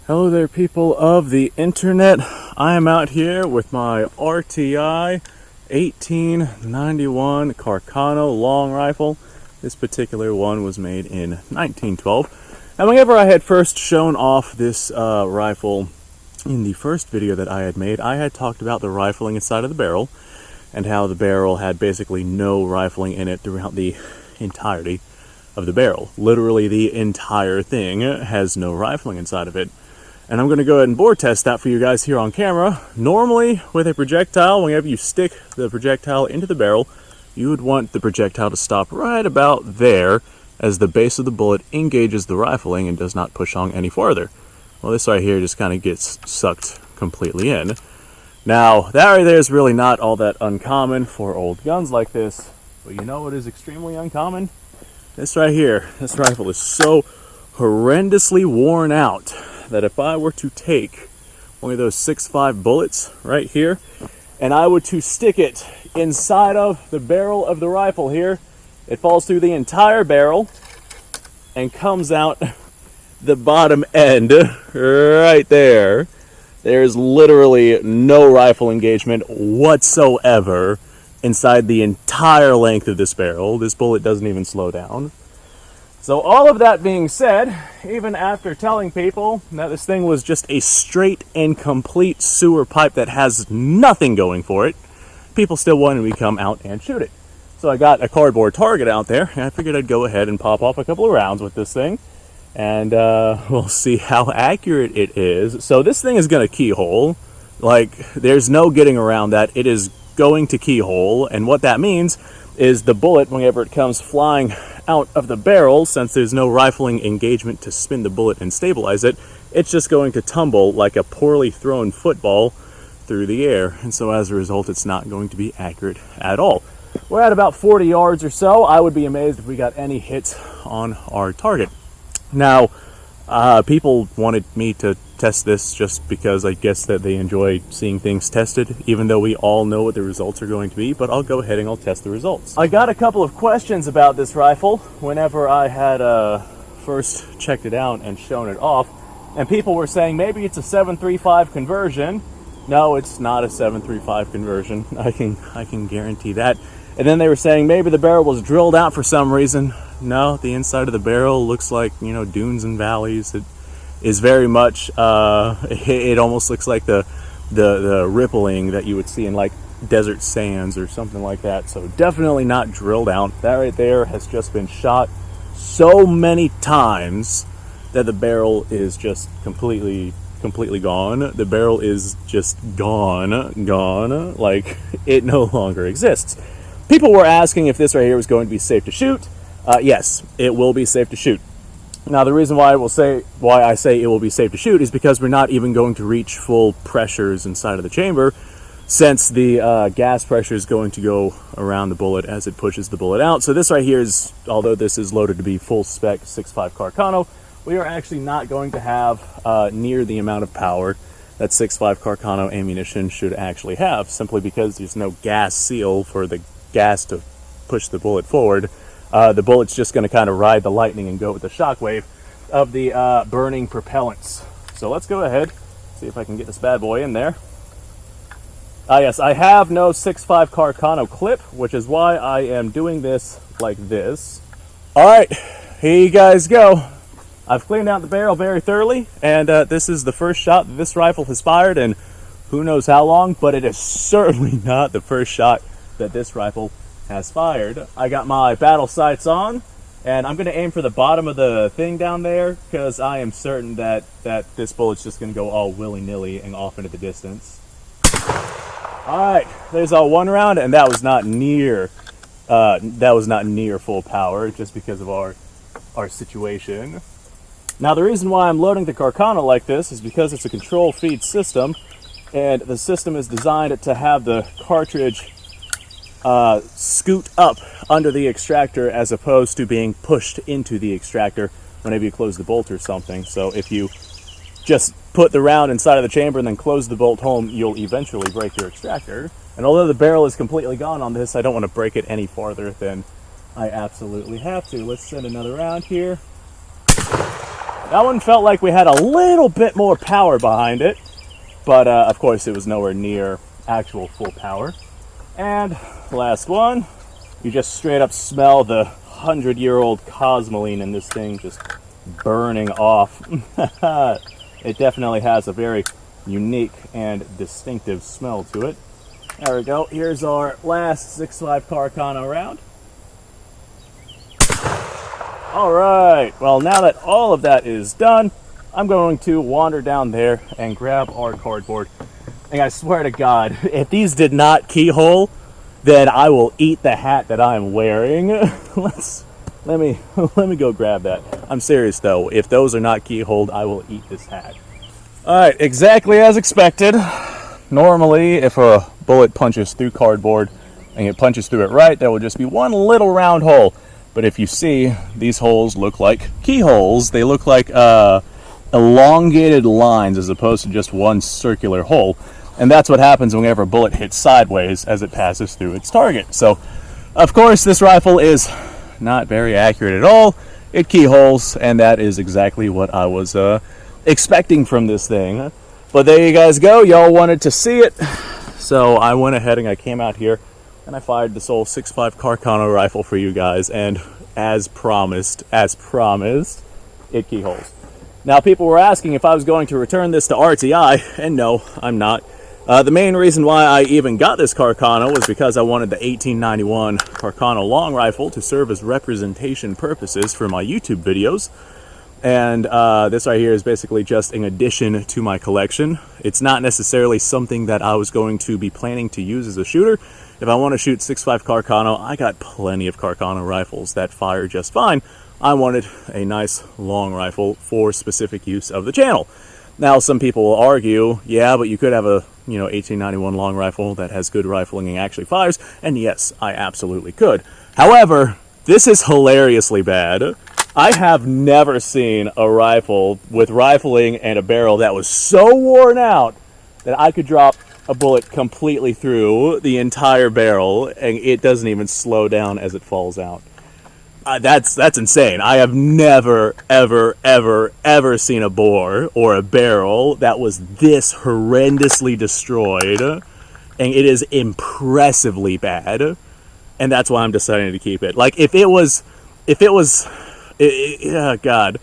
Hello there, people of the internet. I am out here with my RTI 1891 Carcano long rifle. This particular one was made in 1912. And whenever I had first shown off this rifle in the first video that I had made, I had talked about the rifling inside of the barrel and how the barrel had basically no rifling in it throughout the entirety of the barrel. Literally the entire thing has no rifling inside of it. And I'm going to go ahead and bore test that for you guys here on camera. Normally, with a projectile, whenever you stick the projectile into the barrel, you would want the projectile to stop right about there as the base of the bullet engages the rifling and does not push on any farther. Well, this right here just kind of gets sucked completely in. Now, that right there is really not all that uncommon for old guns like this. But you know what is extremely uncommon? This right here. This rifle is so horrendously worn out that if I were to take one of those 6.5 bullets right here and I were to stick it inside of the barrel of the rifle here, it falls through the entire barrel and comes out the bottom end right there. There's literally no rifle engagement whatsoever inside the entire length of this barrel. This bullet doesn't even slow down. So all of that being said, even after telling people that this thing was just a straight and complete sewer pipe that has nothing going for it, people still wanted me to come out and shoot it. So I got a cardboard target out there, and I figured I'd go ahead and pop off a couple of rounds with this thing, and we'll see how accurate it is. So this thing is going to keyhole. Like, there's no getting around that. It is going to keyhole, and what that means is the bullet, whenever it comes flying out of the barrel, since there's no rifling engagement to spin the bullet and stabilize it, it's just going to tumble like a poorly thrown football through the air. And so as a result, it's not going to be accurate at all. We're at about 40 yards or so. I would be amazed if we got any hits on our target. Now, people wanted me to test this just because I guess that they enjoy seeing things tested, even though we all know what the results are going to be, but I'll go ahead and I'll test the results. I got a couple of questions about this rifle whenever I had first checked it out and shown it off, and people were saying maybe it's a 7.35 conversion. No, it's not a 7.35 conversion. I can guarantee that. And then they were saying maybe the barrel was drilled out for some reason. No, the inside of the barrel looks like, you know, dunes and valleys. It is very much, it almost looks like the rippling that you would see in like desert sands or something like that. So definitely not drilled out. That right there has just been shot so many times that the barrel is just completely gone. The barrel is just gone, like it no longer exists. People were asking if this right here was going to be safe to shoot. Yes, it will be safe to shoot. Now, the reason why I say it will be safe to shoot is because we're not even going to reach full pressures inside of the chamber, since the gas pressure is going to go around the bullet as it pushes the bullet out. So this right here is, although this is loaded to be full spec 6.5 Carcano, we are actually not going to have near the amount of power that 6.5 Carcano ammunition should actually have, simply because there's no gas seal for the gas to push the bullet forward. The bullet's just going to kind of ride the lightning and go with the shockwave of the burning propellants. So let's go ahead, see if I can get this bad boy in there. Yes, I have no 6.5 Carcano clip, which is why I am doing this like this. Alright, here you guys go. I've cleaned out the barrel very thoroughly, and this is the first shot that this rifle has fired in who knows how long, but it is certainly not the first shot that this rifle has fired. I got my battle sights on, and I'm going to aim for the bottom of the thing down there, because I am certain that this bullet's just going to go all willy-nilly and off into the distance. Alright, there's our one round, and that was not near full power, just because of our situation. Now, the reason why I'm loading the Carcano like this is because it's a control feed system, and the system is designed to have the cartridge scoot up under the extractor as opposed to being pushed into the extractor whenever you close the bolt or something. So if you just put the round inside of the chamber and then close the bolt home, you'll eventually break your extractor. And although the barrel is completely gone on this, I don't want to break it any farther than I absolutely have to. Let's send another round here. That one felt like we had a little bit more power behind it, but of course it was nowhere near actual full power. And last one, you just straight up smell the 100-year-old cosmoline in this thing just burning off. It definitely has a very unique and distinctive smell to it. There we go. Here's our last 6.5 Carcano round. Alright, well now that all of that is done, I'm going to wander down there and grab our cardboard. And I swear to God, if these did not keyhole, then I will eat the hat that I'm wearing. Let me go grab that. I'm serious though, if those are not keyholed, I will eat this hat. Alright, exactly as expected. Normally, if a bullet punches through cardboard and it punches through it right, there will just be one little round hole. But if you see, these holes look like keyholes. They look like elongated lines as opposed to just one circular hole. And that's what happens whenever a bullet hits sideways as it passes through its target. So, of course, this rifle is not very accurate at all. It keyholes, and that is exactly what I was expecting from this thing. But there you guys go. Y'all wanted to see it. So I went ahead and I came out here and I fired this old 6.5 Carcano rifle for you guys, and as promised, it keyholes. Now, people were asking if I was going to return this to RTI, and no, I'm not. The main reason why I even got this Carcano was because I wanted the 1891 Carcano long rifle to serve as representation purposes for my YouTube videos. And this right here is basically just an addition to my collection. It's not necessarily something that I was going to be planning to use as a shooter. If I want to shoot 6.5 Carcano, I got plenty of Carcano rifles that fire just fine. I wanted a nice long rifle for specific use of the channel. Now, some people will argue, yeah, but you could have a 1891 long rifle that has good rifling and actually fires. And yes, I absolutely could. However, this is hilariously bad. I have never seen a rifle with rifling and a barrel that was so worn out that I could drop a bullet completely through the entire barrel and it doesn't even slow down as it falls out. That's insane. I have never, ever seen a bore or a barrel that was this horrendously destroyed, and it is impressively bad, and that's why I'm deciding to keep it. Like, if it was, God.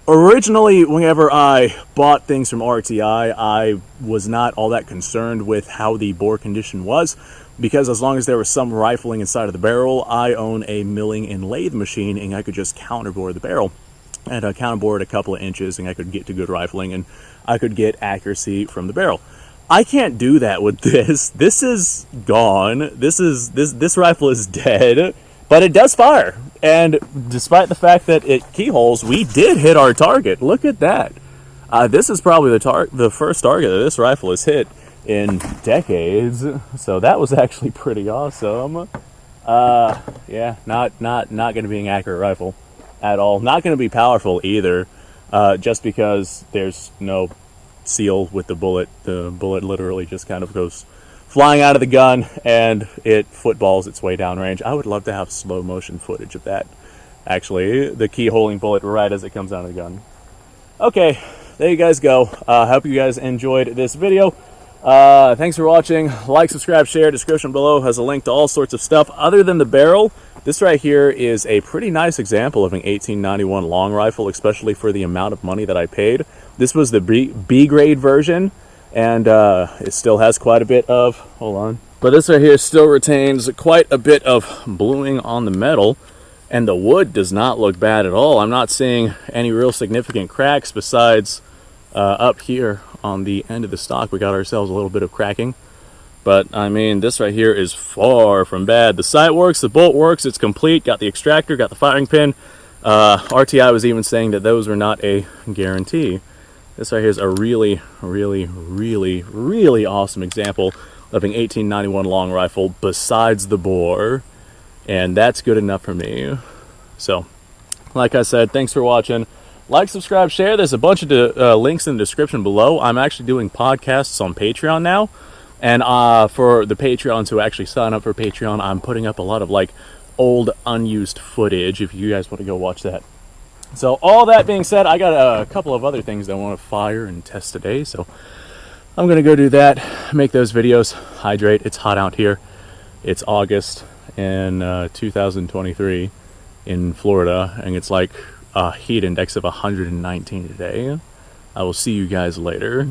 Originally, whenever I bought things from RTI, I was not all that concerned with how the bore condition was, because as long as there was some rifling inside of the barrel, I own a milling and lathe machine, and I could just counterbore the barrel. And I counterbored a couple of inches, and I could get to good rifling, and I could get accuracy from the barrel. I can't do that with this. This is gone. This rifle is dead. But it does fire, and despite the fact that it keyholes, we did hit our target. Look at that. This is probably the first target that this rifle has hit in decades, so that was actually pretty awesome. Yeah, not going to be an accurate rifle at all. Not going to be powerful either, just because there's no seal with the bullet. The bullet literally just kind of goes flying out of the gun, and it footballs its way downrange. I would love to have slow motion footage of that. Actually, the keyholing bullet right as it comes out of the gun. Okay, there you guys go. Hope you guys enjoyed this video. Thanks for watching. Like, subscribe, share. Description below has a link to all sorts of stuff. Other than the barrel, this right here is a pretty nice example of an 1891 long rifle, especially for the amount of money that I paid. This was the B grade version. And it still has quite a bit of, hold on, but this right here still retains quite a bit of bluing on the metal, and the wood does not look bad at all. I'm not seeing any real significant cracks besides up here on the end of the stock. We got ourselves a little bit of cracking, but I mean, this right here is far from bad. The sight works, the bolt works, it's complete, got the extractor, got the firing pin. RTI was even saying that those were not a guarantee. This right here is a really awesome example of an 1891 long rifle besides the bore, and that's good enough for me. So, like I said, thanks for watching. Like, subscribe, share. There's a bunch of links in the description below. I'm actually doing podcasts on Patreon now, and for the Patreons who actually sign up for Patreon, I'm putting up a lot of like old unused footage if you guys want to go watch that. So all that being said, I got a couple of other things that I want to fire and test today. So I'm going to go do that, make those videos, hydrate. It's hot out here. It's August in 2023 in Florida, and it's like a heat index of 119 today. I will see you guys later.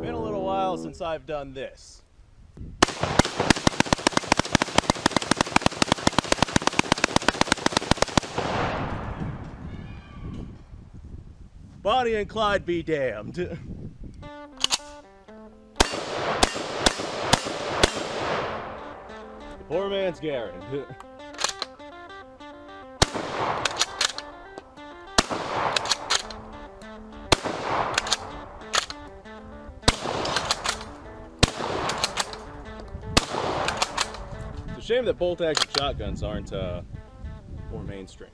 Been a little while since I've done this. Bonnie and Clyde be damned. The poor man's Garrett. It's a shame that bolt action shotguns aren't more mainstream.